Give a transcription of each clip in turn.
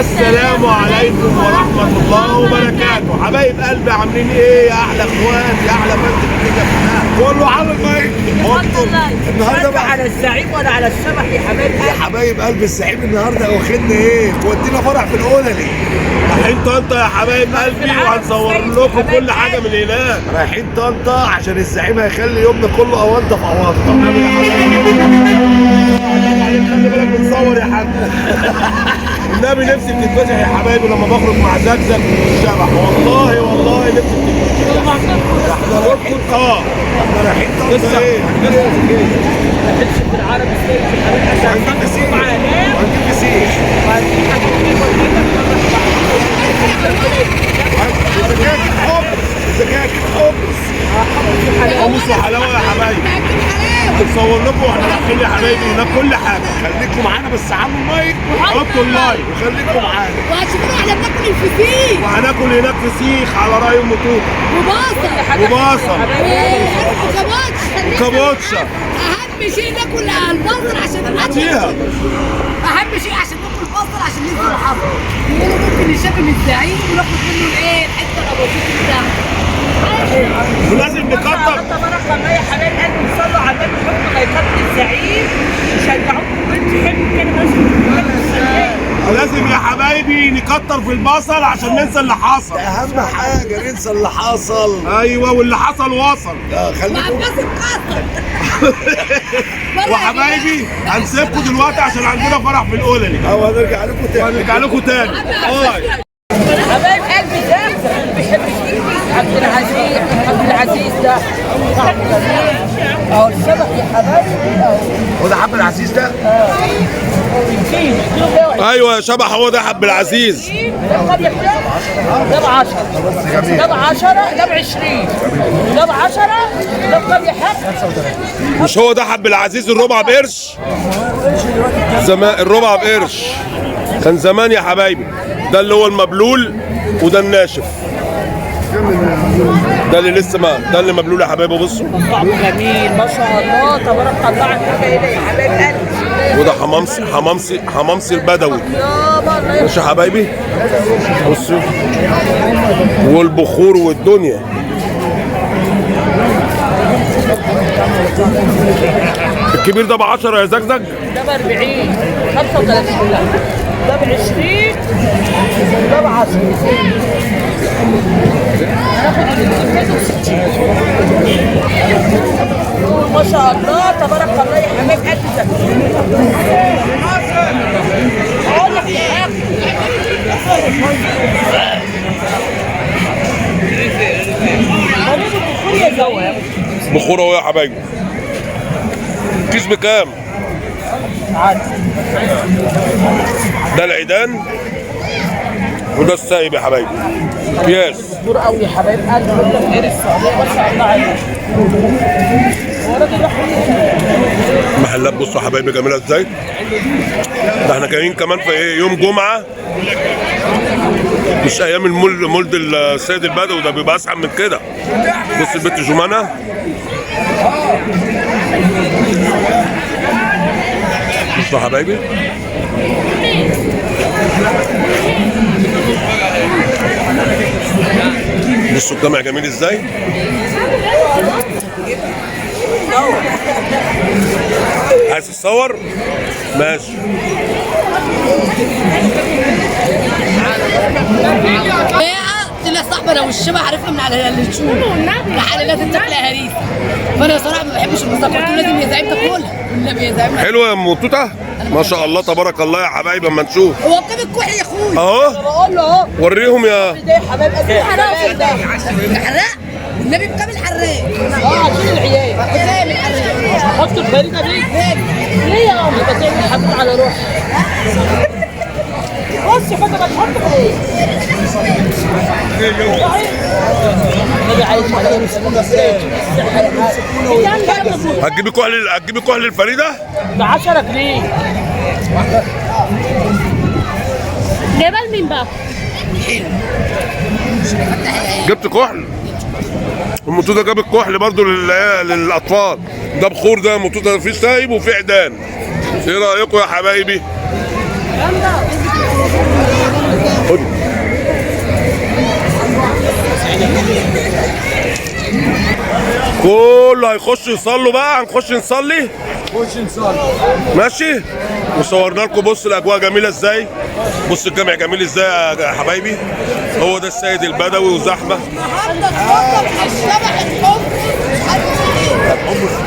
السلام عليكم ورحمة الله وبركاته. حبايب قلبي عاملين ايه يا احلى اخوات يا احلى بنت في الدنيا كلها؟ كله على المايك. النهارده بقى على الزعيم ولا على الشبح يا حبايب قلبي؟ يا حبايب قلبي الزعيم النهارده واخدنا ايه؟ ودينا فرح في الاولى. رايحين طنطا يا حبايب قلبي وهنصور لكم كل حاجة من هناك. رايحين طنطا عشان الزعيم هيخلي يومنا كله اونطه في اونطه. خلي بالك بنصور يا حاج. النبي نفسي بتتفتح يا حبايبي لما بخرج مع زكزك والشبح، والله نفسي بتتفتح. احنا رايحين طنطا ايه؟ هنمشي في العربي ستيج في الحبيب عشان هنجيب فسيخ معانا وهنجيب فسيخ. وهنجيب حاجات كتير زكاكة حمص وحلاوة يا حبايبي. هنصور لكم واحنا رايحين يا حبايبي هناك كل حاجة. خليكم معانا بس علوا المايك وحطوا اللايك وخليكم معانا. وهتشوفونا احنا بناكل الفسيخ وهناكل هناك فسيخ على رأي ام توته وبصل وكابوتشا. اهم شيء ناكل البصل عشان فيها اهم شيء عشان ناكل البصل عشان ننزل الحظر. يقولوا ممكن نشم الزعيم وناخد منه الايه الحته الابوظيط بتاعته. ولازم نكتر. تبارك الله يا حبايب قلبي، صلوا على النبي وحطوا لايكات للزعيم وشجعوكم بنت حلو كده بس. لازم يا حبايبي نكتر في البصل عشان ننسى اللي حصل. اهم حاجه ننسى اللي حصل. ايوه واللي حصل وصل. خليكم وحبايبي هنسيبكم دلوقتي عشان عندنا فرح في الاولى دي. هنرجع لكم تاني. حبايب قلبي ده بيحب عبد العزيز ده اهو الشبح يا حبايبي اهو. هو ده عبد العزيز ده؟ ايوه يا شبح هو ده عبد العزيز. ده ب 10 ده ب 10 ده ب 20 ده ب 10 ده بكام يا حاج؟ مش هو ده عبد العزيز الربع بقرش؟ زمان الربع بقرش كان زمان يا حبايبي. ده اللي هو المبلول وده الناشف. ده اللي لسه ده اللي مبلول يا حبايبي. بصوا طعمه جميل ما شاء الله تبارك الله على الحبايب يا حبايب قلبي. وده حمامسي البدوي. ماشي يا حبايبي. بصوا والبخور والدنيا. الكبير ده ب 10 يا زكزك. ده ب 40 35 ده ب 20 ده ب 10 ما شاء الله تبارك الله يا حبايب قلبي. اقول لك يا اخي بخور اهو يا حبايبي. كيس بكام؟ ده العيدان وده السايب يا حبايبي. اكياس دور قوي يا حبايب قلبي. غير السعوديه ما شاء الله عليك. المحلات بصوا يا حبايبي جميله ازاي. ده احنا جايين كمان في ايه؟ يوم جمعه مش ايام المولد السيد البدوي. ده بيبقى اسحب من كده. بص البت جمانه. بصوا يا حبايبي. بصوا الجامع جميل ازاي. عايز تتصور؟ ماشي. طلع صاحبي انا والشبح عرفنا من على اليوتيوب لحد لازم تاكل هريسه. فانا صراحه ما بحبش المسكرات ولازم يا زعيم تاكلها. والنبي يا زعيم حلوه يا ام توته ما شاء الله تبارك الله يا حبايبي. اما نشوف هو بكام الكحل يا اخويا؟ اهو بقول له اهو وريهم يا ده يا حبايب قلبي. الحراق والنبي بكام الحراق؟ عشان العيال بكام الحراق؟ حط الفريده دي ليه يا عم؟ يبقى تعمل حبيب على روحك. بص يا فندم هتحط ايه؟ النبي عايز هتجيبي كحل الفريده ب 10 جنيه. جايبها لمين بقى؟ جبت كحل. الموتوده جابت كحل برضو للاطفال. ده بخور. ده الموتوده فيه سايب وفيه عيدان. ايه رايكم يا حبايبي؟ كله هيخش يصلوا بقى، هنخش نصلي. خش نصلي. ماشي. وصورنا لكم بص الاجواء جميله ازاي، بص الجامع جميل ازاي يا حبايبي. هو ده السيد البدوي وزحمه.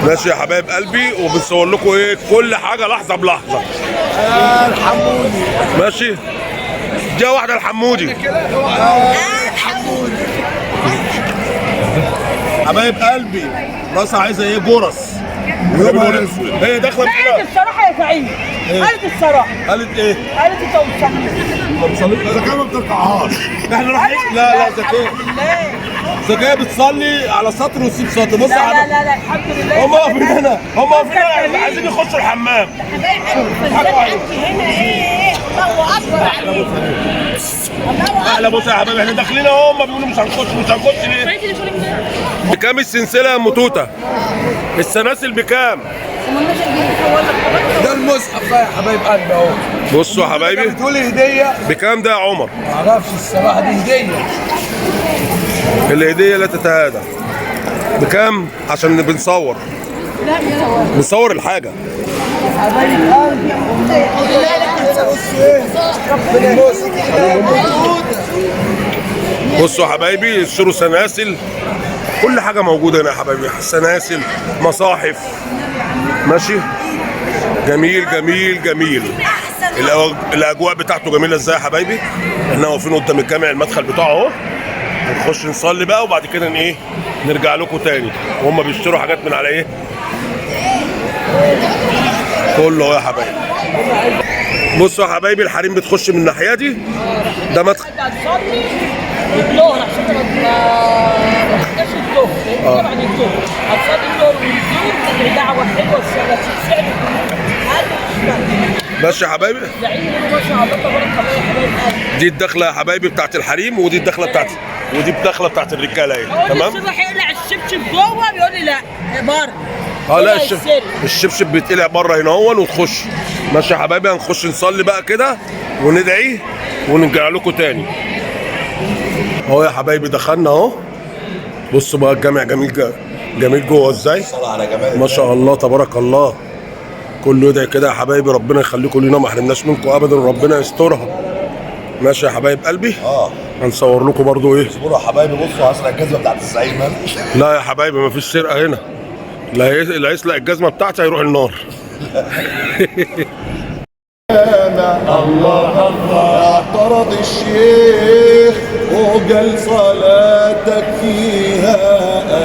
ماشي يا حبايب قلبي، وبنصور لكم ايه كل حاجه لحظه بلحظه. الحمودي. ماشي. دي واحده الحمودي. حبايب قلبي راسها عايزه ايه؟ جرس. هي داخله قالت الصراحه يا سعيد، قالت الصراحه. قالت ايه؟ قالت انت بتصلي. زكاة ما بتركعهاش. احنا رايحين. لا زكاة. زكاة بتصلي على سطر وتسيب سطر. بص لا لا لا الحمد لله. هم واقفين هنا، هم واقفين هنا عايزين يخشوا الحمام. هنا ايه؟ الله اكبر عليك. احلى بص يا حبايبي، احنا داخلين اهو، هم بيقولوا مش هنخش ليه؟ بكام السلسله يا ام توته؟ السلاسل بكام؟ ده المصحف بقى يا حبايب قلبي اهو. بصوا يا حبايبي بتقولي هديه؟ بكام ده يا عمر؟ معرفش الصراحه، دي هديه. الهديه لا تتهادى. بكام؟ عشان بنصور الحاجه. حبايب قلبي بصوا يا حبايبي اشتروا سلاسل، كل حاجه موجوده هنا يا حبايبي، سلاسل، مصاحف. ماشي. جميل جميل جميل. الاجواء بتاعته جميله ازاي يا حبايبي. احنا واقفين قدام الجامع، المدخل بتاعه اهو. نخش نصلي بقى وبعد كده ايه نرجع لكم تاني، وهم بيشتروا حاجات من على ايه كله اهو يا حبايبي. بصوا يا حبايبي الحريم بتخش من الناحيه دي، ده مدخل. هتصلي الظهر عشان ما تخش الظهر، بعد الظهر هتصلي الظهر والزور دعوه حلوه السعر. ماشي يا حبايبي. زعيم ما شاء الله تبارك الله يا حبايب قلبي. دي الدخله يا حبايبي بتاعت الحريم، ودي الدخله بتاعت، ودي الدخله بتاعت الرجاله اهي. تمام. الصبح يقلع الشبشب جوه بيقول لي لا بره. لا الشبشب بيتقلع بره هنا اهو وتخش. ماشي يا حبايبي هنخش نصلي بقى كده وندعي ونرجع لكم تاني اهو يا حبايبي. دخلنا اهو، بصوا بقى الجامع جميل جميل جوه ازاي. ما شاء الله تبارك الله. كله يدعي كده يا حبايبي، ربنا يخليكم لينا، ما حرمناش منكم ابدا، ربنا يسترها. ماشي يا حبايب قلبي. هنصور لكم برضو ايه. اصبروا يا حبايبي، بصوا هسرق الجزمه بتاعت الزعيم. لا يا حبايبي مفيش سرقه هنا، اللي هيسرق الجزمه بتاعتي هيروح النار. الله اعترض الشيخ وقال صلاتك فيها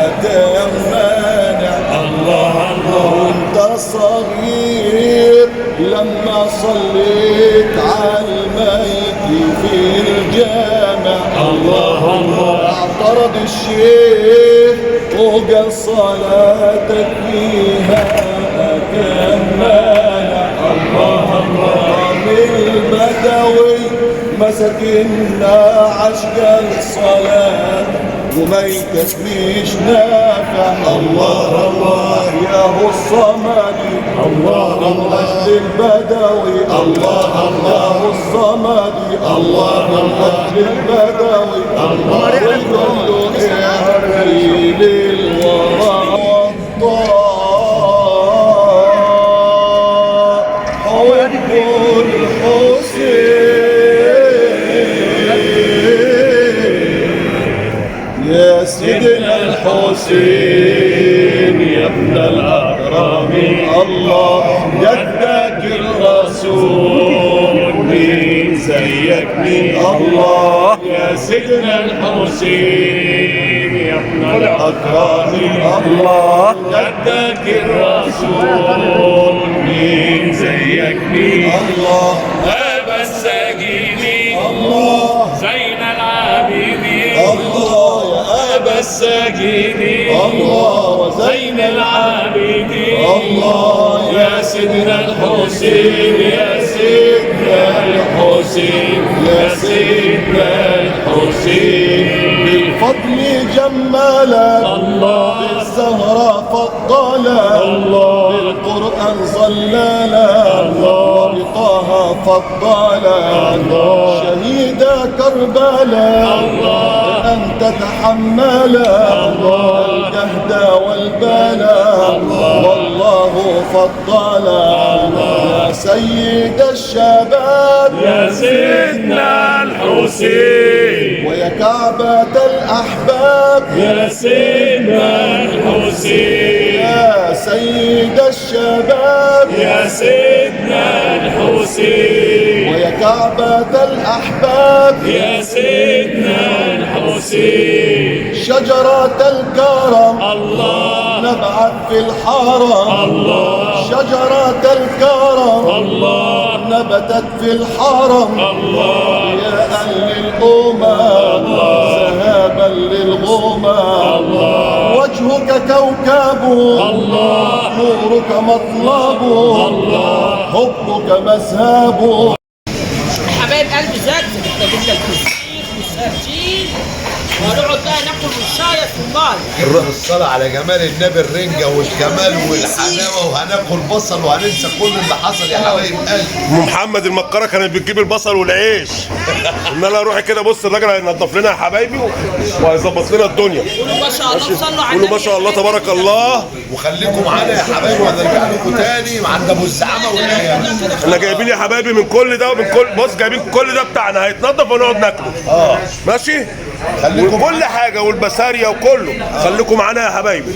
ادم مانع. الله وانت صغير لما صليت على الميت في الجامع. الله اعترض الشيخ وقال صلاتك فيها ادم مانع. الله البدوي مسكنا عشق الصلاة وما يكفيش نافع. الله يا هو الصمدي. الله للبدوي. الله يا هو الصمدي. الله للبدوي. والكل يهري للوراء والضاء. يا سيدنا الحسين يا ابن الأكرم. الله جدك الرسول مين زيك مين. الله يا سيدنا الحسين يا ابن الأكرم. الله جدك الرسول مين زيك مين. الله أبا الساجدين. الله زين العابدين. الله يا أبا الساجدين. الله وزين العابدين. الله يا سيدنا الحسين. يا سيدنا الحسين. يا سيدنا الحسين. بالفضل جمالك. الله بالزهرة فضلك. الله بالقرآن ظللك. الله وبطه فضلك. الله شهيد كربلاء. الله أن تتحمل الجهد والبلاء والله فضل يا سيد الشباب يا سيدنا الحسين ويا كعبة الأحباب يا سيدنا الحسين يا سيد الشباب يا سيدنا الحسين ويا كعبة الأحباب يا سيدنا الحسين شجرة الكرم الله نبعت في الحرم الله شجرة الكرم الله نبتت في الحرم الله يا أهل الأمم ذهابا للغمام وجهك كوكب الله نورك مطلب حبك مذهب. حبايب قلبي زاد احنا جبنا الفسيخ والسردين وهنقعد بقى ناكل والشاي في الماء. الصلاة على جمال النبي الرنجة والجمال والحلاوة وهناكل بصل وهننسى كل اللي حصل يا حبايب قلبي. ام محمد المكرة كانت بتجيب البصل والعيش. ان انا اروح كده بص الراجل هينضف لنا يا حبايبي وهيظبط لنا الدنيا. قولوا ما شاء الله صلوا على قولوا ما شاء الله تبارك الله. وخليكم معانا يا حبايبي وهنرجع لكم تاني عند ابو الزعامة والعيال. احنا جايبين يا حبايبي من كل ده ومن كل بص جايبين كل ده بتاعنا هيتنضف ونقعد ناكله. ماشي؟ وكل حاجة والبسارية وكله. خليكم معانا يا حبايبي.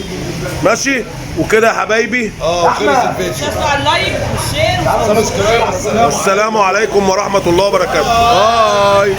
ماشي؟ وكده يا حبايبي خلص الفيديو. شكرا على اللايك والشير سبسكرايب. السلام عليكم ورحمة الله وبركاته. باي.